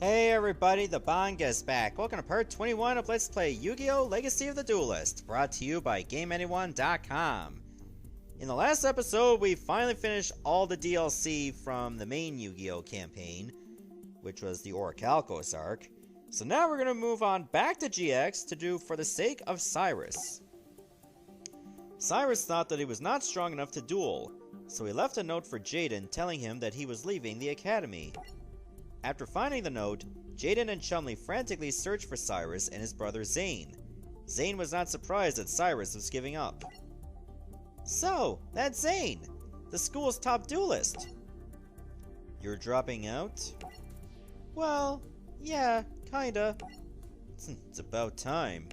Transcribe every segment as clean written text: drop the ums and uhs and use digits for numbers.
Hey everybody, the Banga's back. Welcome to part 21 of Let's Play Yu-Gi-Oh! Legacy of the Duelist, brought to you by GameAnyone.com. In the last episode, we finally finished all the DLC from the main Yu-Gi-Oh! Campaign, which was the Orichalcos arc. So now we're going to move on back to GX to do For the Sake of Cyrus. Cyrus thought that he was not strong enough to duel, so he left a note for Jaden telling him that he was leaving the academy. After finding the note, Jaden and Chumley frantically searched for Cyrus and his brother Zane. Zane was not surprised that Cyrus was giving up. So, that's Zane, the school's top duelist. You're dropping out? Well, yeah, kinda. It's about time.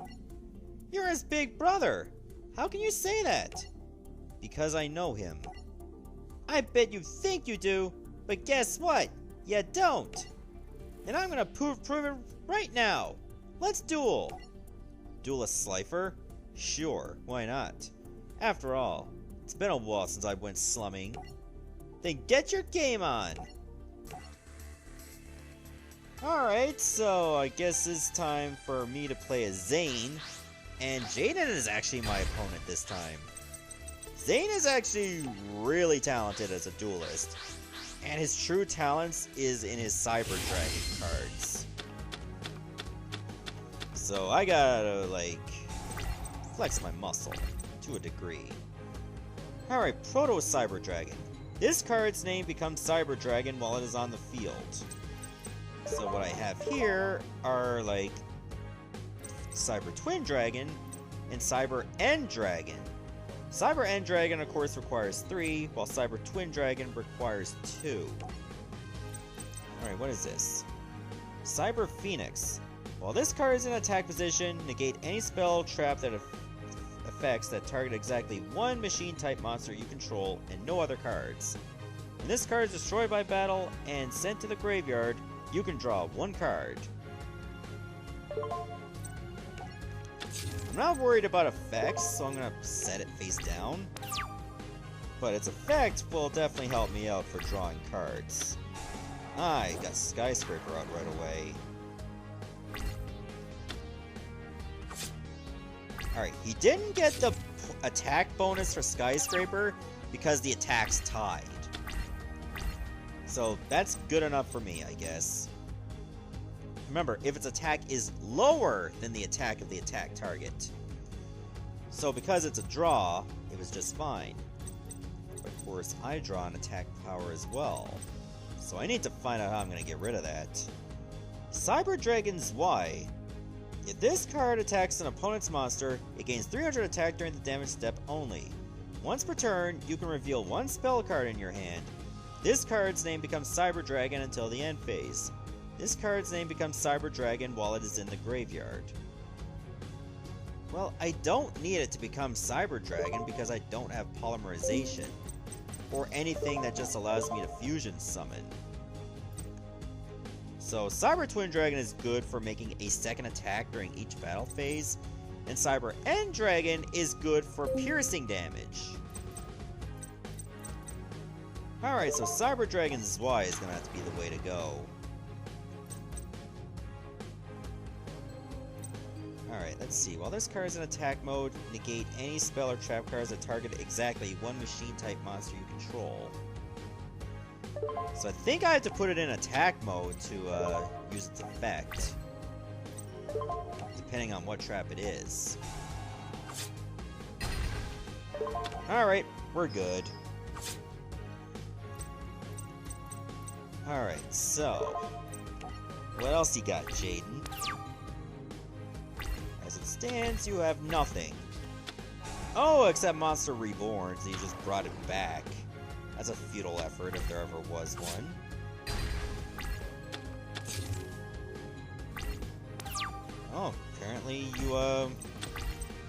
You're his big brother! How can you say that? Because I know him. I bet you think you do, but guess what? You don't! And I'm gonna prove it right now! Let's duel! Duelist Slifer? Sure, why not? After all, it's been a while since I went slumming. Then get your game on! Alright, so I guess it's time for me to play as Zane. And Jaden is actually my opponent this time. Zane is actually really talented as a duelist. And his true talents is in his Cyber Dragon cards. So I gotta, flex my muscle to a degree. Alright, Proto Cyber Dragon. This card's name becomes Cyber Dragon while it is on the field. So what I have here are, Cyber Twin Dragon and Cyber End Dragon. Cyber End Dragon, of course, requires 3, while Cyber Twin Dragon requires 2. Alright, what is this? Cyber Phoenix. While this card is in attack position, negate any spell trap that effects that target exactly one machine-type monster you control and no other cards. When this card is destroyed by battle and sent to the graveyard, you can draw 1 card. I'm not worried about effects, so I'm gonna set it face down. But its effect will definitely help me out for drawing cards. I got Skyscraper out right away. Alright, he didn't get the attack bonus for Skyscraper because the attack's tied. So that's good enough for me, I guess. Remember, if its attack is lower than the attack of the attack target. So because it's a draw, it was just fine. But of course, I draw an attack power as well. So I need to find out how I'm going to get rid of that. Cyber Dragon's Y. If this card attacks an opponent's monster, it gains 300 attack during the damage step only. Once per turn, you can reveal 1 spell card in your hand. This card's name becomes Cyber Dragon until the end phase. This card's name becomes Cyber Dragon while it is in the graveyard. Well, I don't need it to become Cyber Dragon because I don't have Polymerization. Or anything that just allows me to fusion summon. So Cyber Twin Dragon is good for making a second attack during each battle phase. And Cyber End Dragon is good for piercing damage. Alright, so Cyber Dragon's Y is going to have to be the way to go. Alright, let's see. While this card is in attack mode, negate any spell or trap cards that target exactly one machine-type monster you control. So I think I have to put it in attack mode to use its effect. Depending on what trap it is. Alright, we're good. Alright, so... what else you got, Jaden? As it stands, you have nothing. Oh, except Monster Reborn, so you just brought it back. That's a futile effort if there ever was one. Oh, apparently you,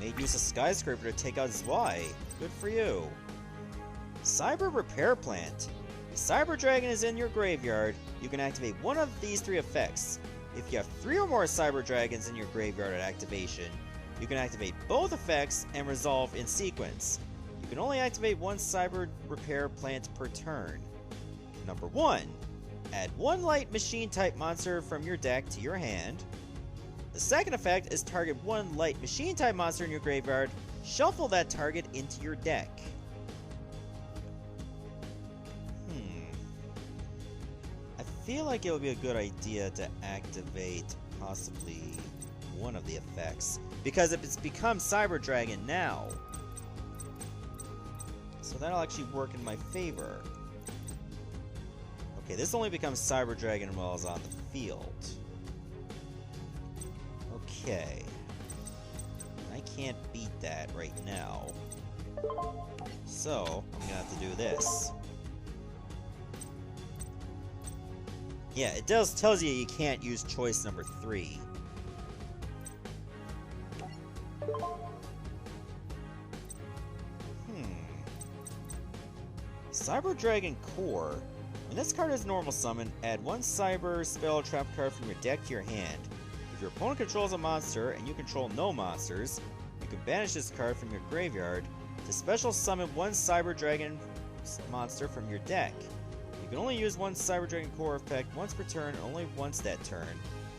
made use of Skyscraper to take out his Y. Good for you. Cyber Repair Plant. If Cyber Dragon is in your graveyard, you can activate one of these 3 effects. If you have 3 or more Cyber Dragons in your graveyard at activation, you can activate both effects and resolve in sequence. You can only activate 1 Cyber Repair Plant per turn. Number 1. add 1 light machine-type monster from your deck to your hand. The second effect is target 1 light machine-type monster in your graveyard, shuffle that target into your deck. I feel like it would be a good idea to activate possibly one of the effects, because if it's become Cyber Dragon now, so that'll actually work in my favor. Okay, this only becomes Cyber Dragon while it's on the field. Okay. I can't beat that right now. So, I'm gonna have to do this. Yeah, it tells you can't use choice number 3. Cyber Dragon Core. When this card is normal summon, add 1 Cyber Spell Trap card from your deck to your hand. If your opponent controls a monster and you control no monsters, you can banish this card from your graveyard to special summon 1 Cyber Dragon monster from your deck. You can only use 1 Cyber Dragon Core effect once per turn, and only once that turn.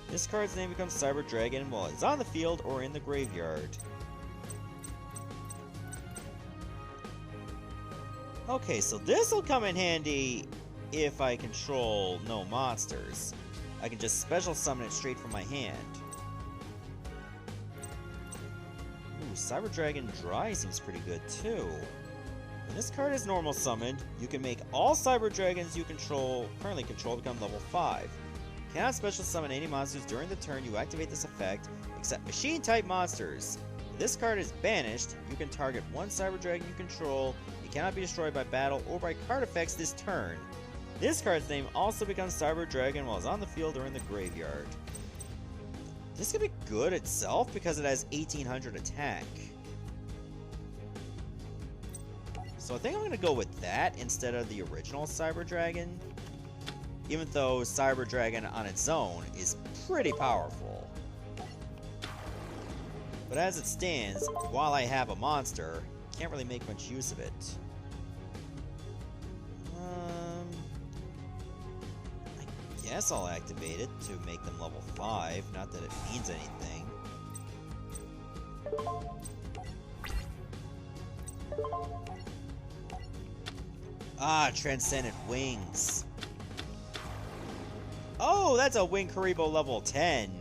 This card's name becomes Cyber Dragon while it's on the field or in the graveyard. Okay, so this will come in handy if I control no monsters. I can just special summon it straight from my hand. Ooh, Cyber Dragon Dry seems pretty good too. When this card is normal summoned, you can make all Cyber Dragons you currently control become level 5. You cannot special summon any monsters during the turn you activate this effect, except machine-type monsters. If this card is banished, you can target 1 Cyber Dragon you control. It cannot be destroyed by battle or by card effects this turn. This card's name also becomes Cyber Dragon while it's on the field or in the graveyard. This could be good itself because it has 1800 attack. So I think I'm going to go with that instead of the original Cyber Dragon. Even though Cyber Dragon on its own is pretty powerful. But as it stands, while I have a monster, can't really make much use of it. I guess I'll activate it to make them level 5, not that it means anything. Ah, Transcendent Wings. Oh, that's a Wing Karibo level 10.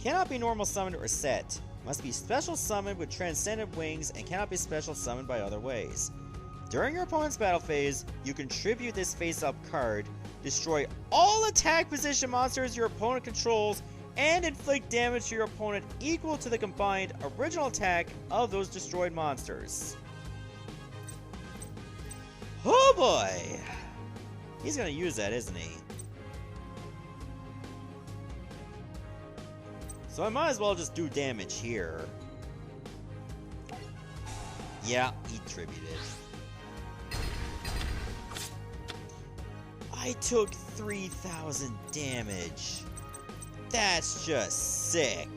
Cannot be normal summoned or set. Must be special summoned with Transcendent Wings and cannot be special summoned by other ways. During your opponent's battle phase, you contribute this face-up card, destroy all attack position monsters your opponent controls, and inflict damage to your opponent equal to the combined original attack of those destroyed monsters. Oh boy! He's gonna use that, isn't he? So I might as well just do damage here. Yeah, he tributed. I took 3,000 damage. That's just sick.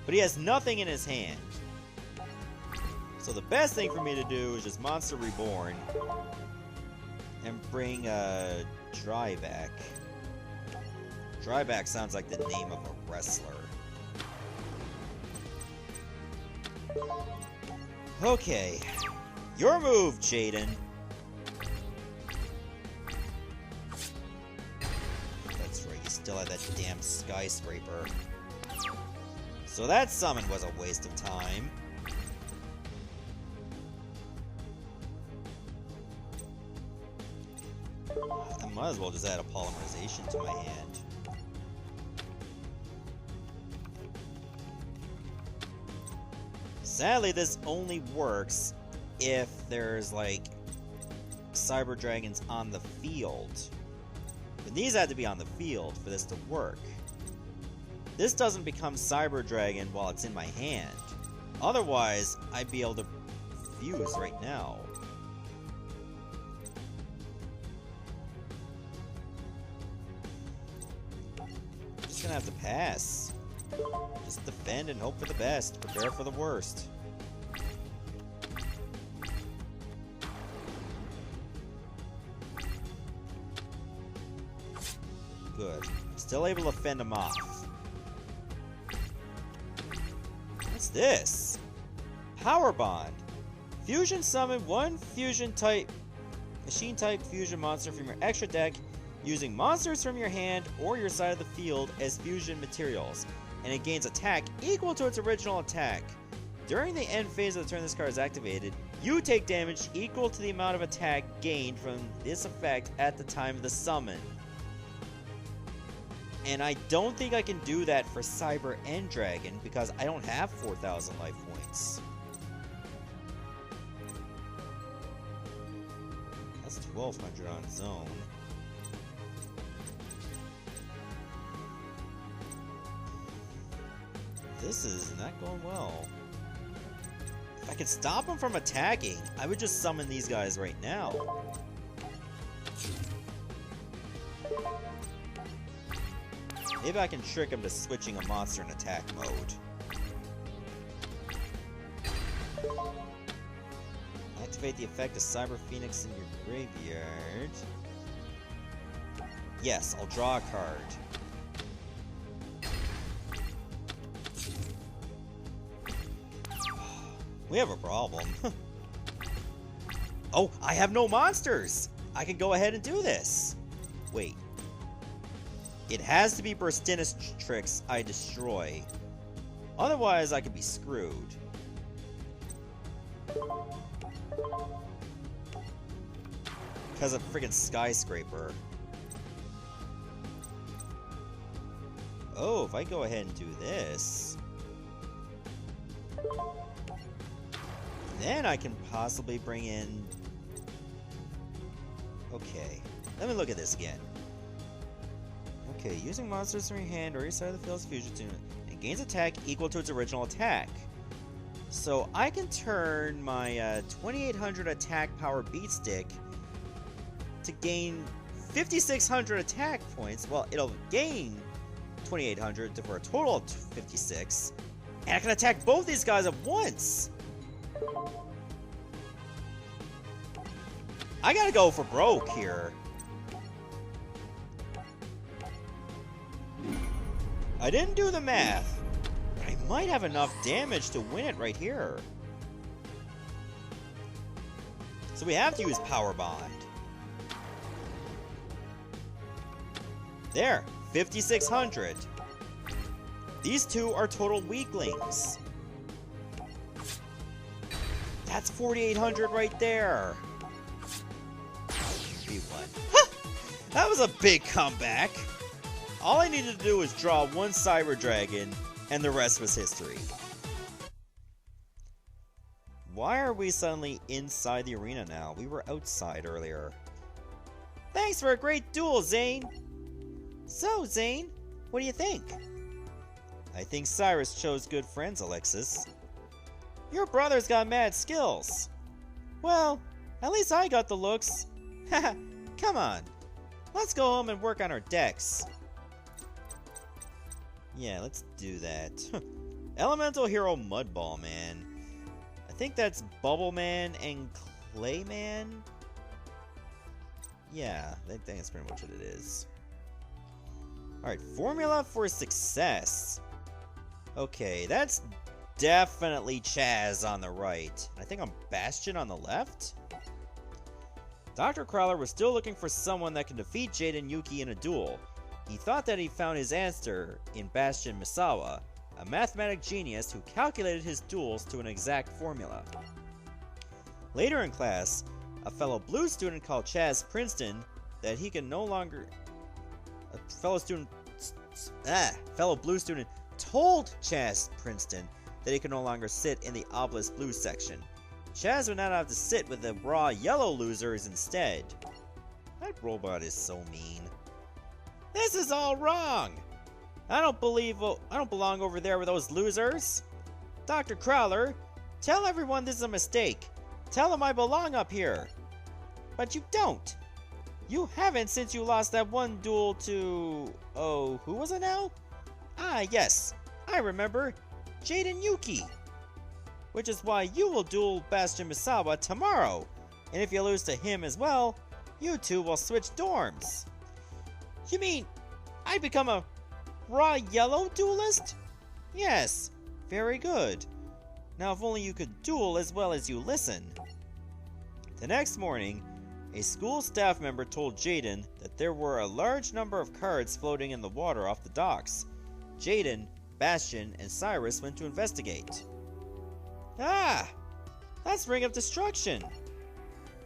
But he has nothing in his hand. So the best thing for me to do is just Monster Reborn and bring Dryback. Dryback sounds like the name of a wrestler. Okay. Your move, Jaden. That's right, you still have that damn skyscraper. So that summon was a waste of time. I might as well just add a polymerization to my hand. Sadly, this only works if there's, like, Cyber Dragons on the field. But these had to be on the field for this to work. This doesn't become Cyber Dragon while it's in my hand. Otherwise, I'd be able to fuse right now. I'm just gonna have to pass. Just defend and hope for the best. Prepare for the worst. Good. Still able to fend him off. What's this? Power Bond. Fusion summon one fusion type, machine type fusion monster from your extra deck using monsters from your hand or your side of the field as fusion materials, and it gains attack equal to its original attack. During the end phase of the turn this card is activated, you take damage equal to the amount of attack gained from this effect at the time of the summon. And I don't think I can do that for Cyber and Dragon because I don't have 4,000 life points. That's 1,200 on Zone. This is not going well. If I could stop him from attacking, I would just summon these guys right now. Maybe I can trick him to switching a monster in attack mode. Activate the effect of Cyber Phoenix in your graveyard. Yes, I'll draw a card. We have a problem. Oh, I have no monsters! I can go ahead and do this! Wait. It has to be Burstinus tricks I destroy. Otherwise, I could be screwed. Because of friggin' Skyscraper. Oh, if I go ahead and do this... then I can possibly bring in... Okay, let me look at this again. Okay, using monsters from your hand or your side of the field's fusion tune, it gains attack equal to its original attack. So I can turn my 2800 attack power beat stick to gain 5600 attack points. Well, it'll gain 2800 for a total of 56, and I can attack both these guys at once. I gotta go for broke here. I didn't do the math, but I might have enough damage to win it right here. So we have to use Power Bond. There, 5600. These two are total weaklings. That's 4800 right there. B1. That was a big comeback. All I needed to do was draw one Cyber Dragon, and the rest was history. Why are we suddenly inside the arena now? We were outside earlier. Thanks for a great duel, Zane! So, Zane, what do you think? I think Cyrus chose good friends, Alexis. Your brother's got mad skills. Well, at least I got the looks. Haha, come on. Let's go home and work on our decks. Yeah, let's do that. Elemental Hero Mudball Man. I think that's Bubble Man and Clay Man? Yeah, I think that's pretty much what it is. Alright, formula for success. Okay, that's definitely Chaz on the right. I think I'm Bastion on the left? Dr. Crowler was still looking for someone that can defeat Jaden Yuki in a duel. He thought that he found his answer in Bastion Misawa, a mathematic genius who calculated his duels to an exact formula. Later in class, a fellow blue student called Chazz Princeton that he can no longer... fellow blue student told Chazz Princeton that he could no longer sit in the Obelisk Blue section. Chaz would now have to sit with the raw yellow losers instead. That robot is so mean. This is all wrong! I don't belong over there with those losers! Dr. Crowler, tell everyone this is a mistake. Tell them I belong up here. But you don't. You haven't since you lost that one duel to... oh, who was it now? Ah, yes. I remember. Jaden Yuki. Which is why you will duel Bastion Misawa tomorrow. And if you lose to him as well, you two will switch dorms. You mean I become a raw yellow duelist? Yes, very good. Now if only you could duel as well as you listen. The next morning, a school staff member told Jaden that there were a large number of cards floating in the water off the docks. Jaden, Bastion, and Cyrus went to investigate. Ah! That's Ring of Destruction!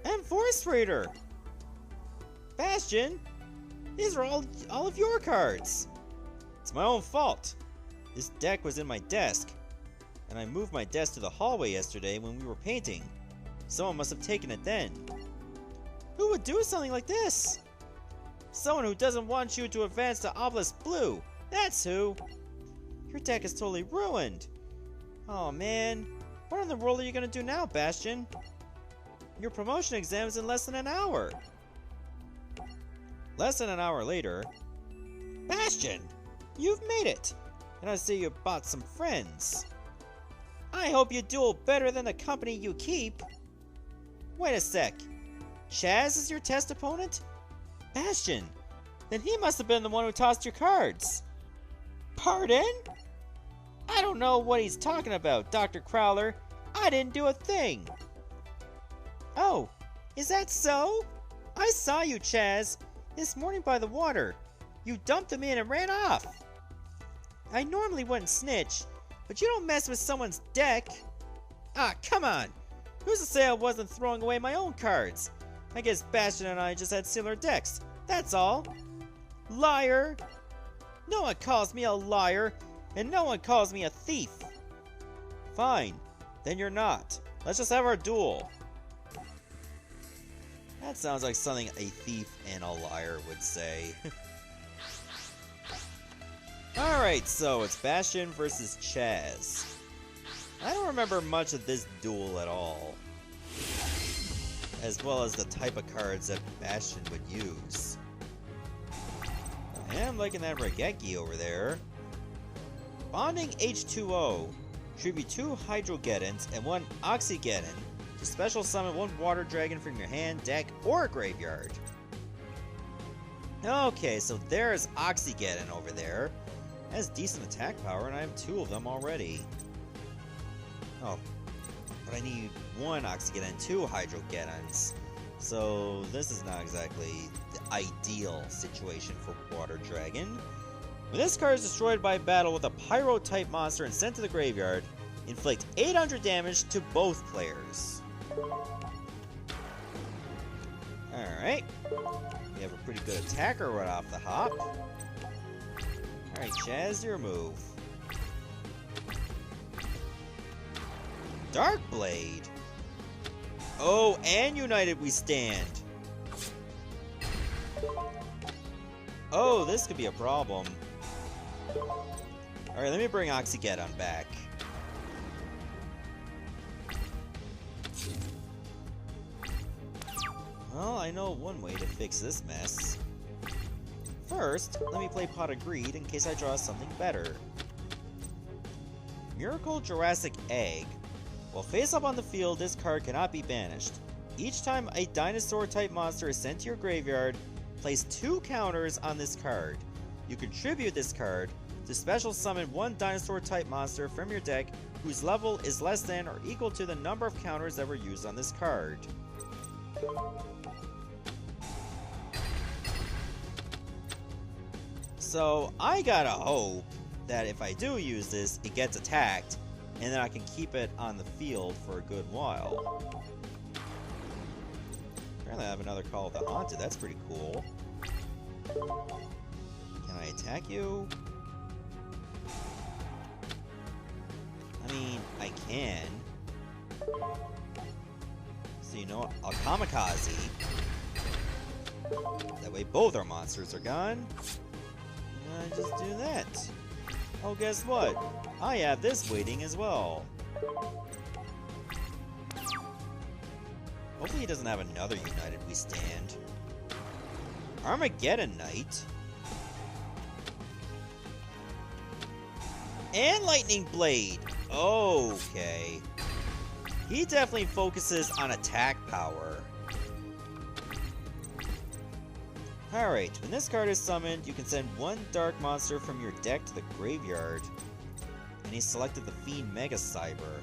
And Force Raider! Bastion! These are all of your cards! It's my own fault. This deck was in my desk, and I moved my desk to the hallway yesterday when we were painting. Someone must have taken it then. Who would do something like this? Someone who doesn't want you to advance to Obelisk Blue. That's who. Your deck is totally ruined. Oh man, what in the world are you gonna do now, Bastion? Your promotion exam is in less than an hour. Less than an hour later. Bastion, you've made it, and I see you bought some friends. I hope you duel better than the company you keep. Wait a sec. Chaz is your test opponent? Bastion, then he must have been the one who tossed your cards. Pardon? I don't know what he's talking about, Dr. Crowler. I didn't do a thing. Oh, is that so? I saw you, Chaz, this morning by the water. You dumped him in and ran off. I normally wouldn't snitch, but you don't mess with someone's deck. Ah, come on. Who's to say I wasn't throwing away my own cards? I guess Bastion and I just had similar decks, that's all. Liar! No one calls me a liar, and no one calls me a thief. Fine, then you're not. Let's just have our duel. That sounds like something a thief and a liar would say. Alright, so it's Bastion versus Chaz. I don't remember much of this duel at all, as well as the type of cards that Bastion would use. I am liking that Regeki over there. Bonding H2O. Tribute 2 Hydrogeddons and 1 Oxygeddon to special summon 1 Water Dragon from your hand, deck, or graveyard. Okay, so there's Oxygeddon over there. Has decent attack power, and I have 2 of them already. Oh, but I need 1 Oxygeddon and 2 Hydrogeddons. So this is not exactly the ideal situation for Water Dragon. When this card is destroyed by battle with a Pyro-type monster and sent to the graveyard, inflict 800 damage to both players. Alright. We have a pretty good attacker right off the hop. Alright, Chaz, your move. Dark Blade. Oh, and United we stand. Oh, this could be a problem. Alright, let me bring Oxygeddon back. Well, I know one way to fix this mess. First, let me play Pot of Greed in case I draw something better. Miracle Jurassic Egg. While face up on the field, this card cannot be banished. Each time a dinosaur-type monster is sent to your graveyard, place 2 counters on this card. You contribute this card to special summon 1 dinosaur-type monster from your deck whose level is less than or equal to the number of counters that were used on this card. So I gotta hope that if I do use this, it gets attacked, and then I can keep it on the field for a good while. Apparently I have another Call of the Haunted, that's pretty cool. Can I attack you? I mean, I can. So you know what? I'll Kamikaze. That way both our monsters are gone. And I just do that. Oh, guess what? I have this waiting as well. Hopefully he doesn't have another United We Stand. Armageddon Knight. And Lightning Blade. Okay. He definitely focuses on attack power. Alright, when this card is summoned, you can send one dark monster from your deck to the graveyard. And he selected the Fiend Mega Cyber.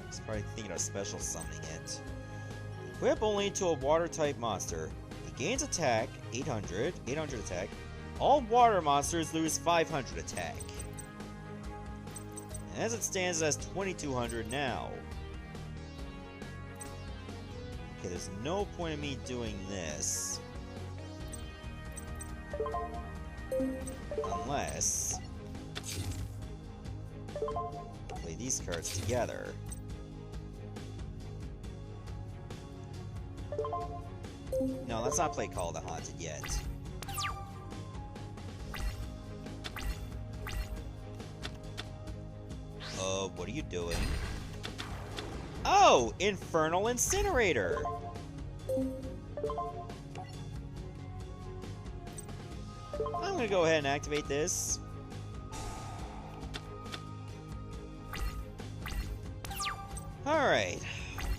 He's probably thinking of special summoning it. Equip only to a water type monster. It gains attack, 800 attack. All water monsters lose 500 attack. And as it stands, it has 2200 now. Okay, there's no point in me doing this. Unless I play these cards together. No, let's not play Call of the Haunted yet. What are you doing? Oh! Infernal Incinerator! I'm gonna go ahead and activate this. Alright.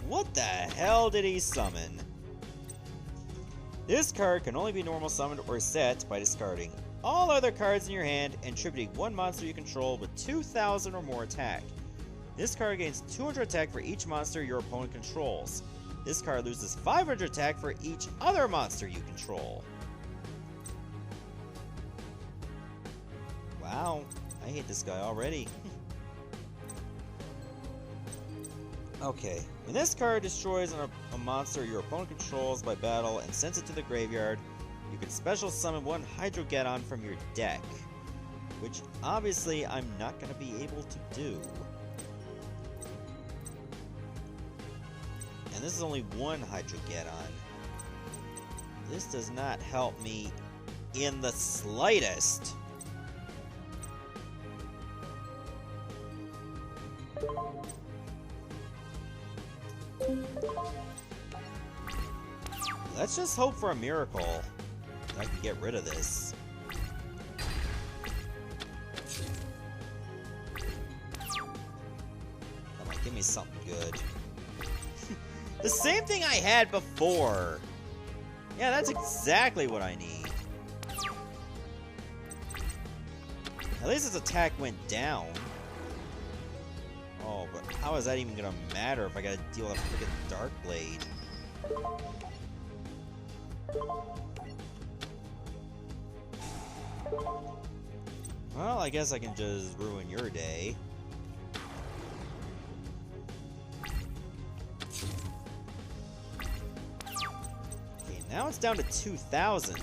What the hell did he summon? This card can only be normal summoned or set by discarding all other cards in your hand and tributing one monster you control with 2000 or more attack. This card gains 200 attack for each monster your opponent controls. This card loses 500 attack for each other monster you control. Wow, I hate this guy already. Okay, when this card destroys a monster your opponent controls by battle and sends it to the graveyard, you can special summon one Hydrogeddon from your deck. Which, obviously, I'm not going to be able to do. And this is only one Hydrogeddon. This does not help me in the slightest. Let's just hope for a miracle that I can get rid of this. That might give me something good. The same thing I had before! Yeah, that's exactly what I need. At least his attack went down. Oh, but how is that even gonna matter if I gotta deal with a freaking Dark Blade? Well, I guess I can just ruin your day. Okay, now it's down to 2000.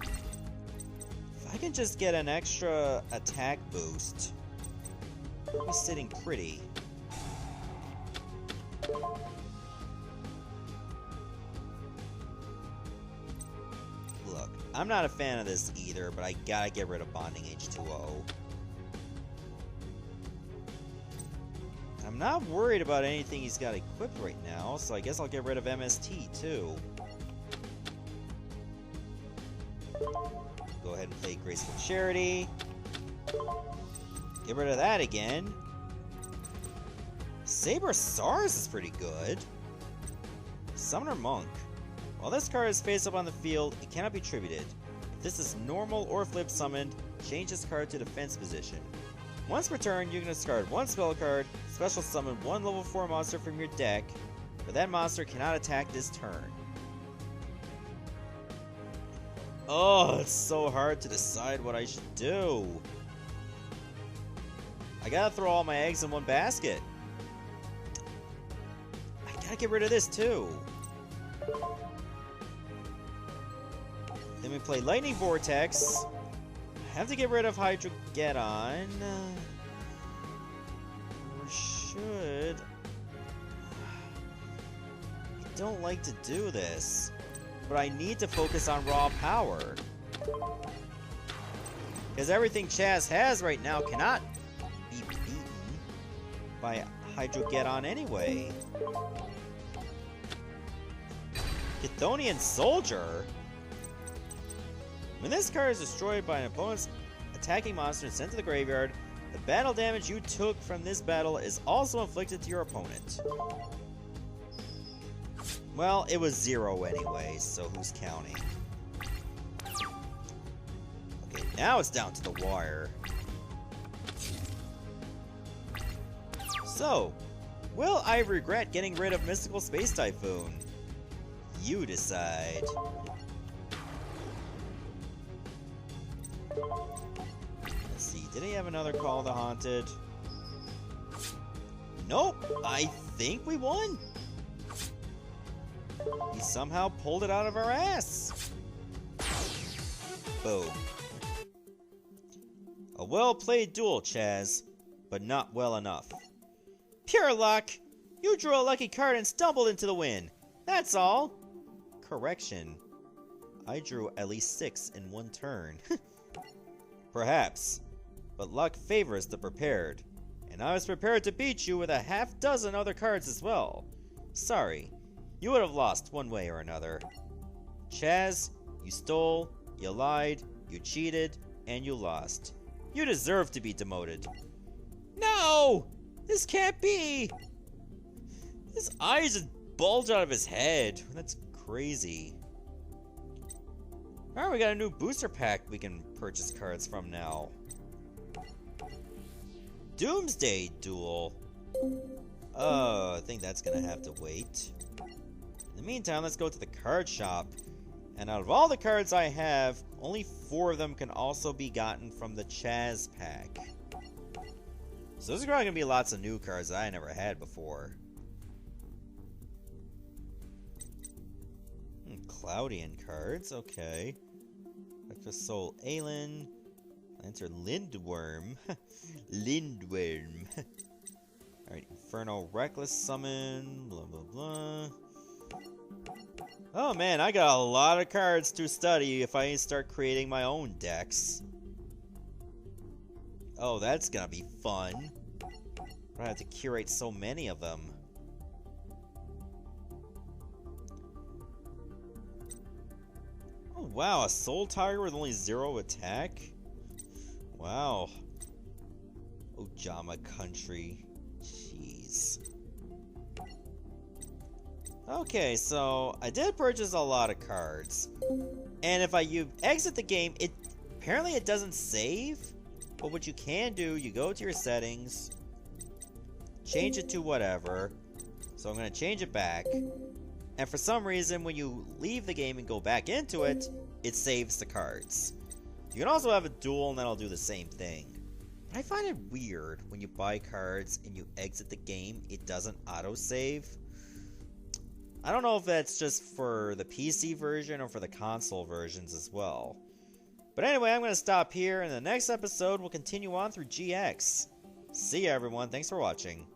If I can just get an extra attack boost, I'll be sitting pretty. Look, I'm not a fan of this either, but I gotta get rid of Bonding H2O. I'm not worried about anything he's got equipped right now, so I guess I'll get rid of MST too. Go ahead and play Graceful Charity. Get rid of that again. Saber SARS is pretty good. Summoner Monk. While this card is face up on the field, it cannot be tributed. If this is normal or flip summoned, change this card to defense position. Once per turn, you can discard one spell card, special summon one level 4 monster from your deck, but that monster cannot attack this turn. Oh, it's so hard to decide what I should do. I gotta throw all my eggs in one basket. I gotta get rid of this too. Then we play Lightning Vortex. I have to get rid of Hydrogeddon. Or should... I don't like to do this, but I need to focus on raw power. Because everything Chaz has right now cannot be beaten by Hydrogeddon anyway. Chthonian Soldier? When this card is destroyed by an opponent's attacking monster and sent to the graveyard, the battle damage you took from this battle is also inflicted to your opponent. Well, it was 0 anyway, so who's counting? Now it's down to the wire. So, will I regret getting rid of Mystical Space Typhoon? You decide. Let's see, did he have another Call of the Haunted? Nope, I think we won. He somehow pulled it out of our ass. Boom. A well-played duel, Chaz, but not well enough. Pure luck! You drew a lucky card and stumbled into the win. That's all. Correction. I drew at least 6 in one turn. Perhaps. But luck favors the prepared. And I was prepared to beat you with a half-dozen other cards as well. Sorry. You would have lost one way or another. Chaz, you stole, you lied, you cheated, and you lost. You deserve to be demoted. No! This can't be! His eyes just bulge out of his head. That's crazy. Alright, we got a new booster pack we can purchase cards from now. Doomsday Duel. Oh, I think that's gonna have to wait. In the meantime, let's go to the card shop. And out of all the cards I have, only 4 of them can also be gotten from the Chazz pack. So there's probably gonna be lots of new cards that I never had before. Cloudian cards, okay. Extra Soul Aelin. Enter Lindworm. Lindworm. Alright, Inferno Reckless Summon. Blah blah blah. Oh man, I got a lot of cards to study if I start creating my own decks. Oh, that's gonna be fun. I have to curate so many of them. Oh wow, a Soul Tiger with only 0 attack? Wow. Ojama Country. Jeez. Okay, so I did purchase a lot of cards. And if you exit the game, apparently it doesn't save. But what you can do, you go to your settings, change it to whatever. So I'm going to change it back. And for some reason, when you leave the game and go back into it, it saves the cards. You can also have a duel and that'll do the same thing. But I find it weird when you buy cards and you exit the game, it doesn't auto-save. I don't know if that's just for the PC version or for the console versions as well. But anyway, I'm going to stop here. In the next episode, we'll continue on through GX. See ya, everyone. Thanks for watching.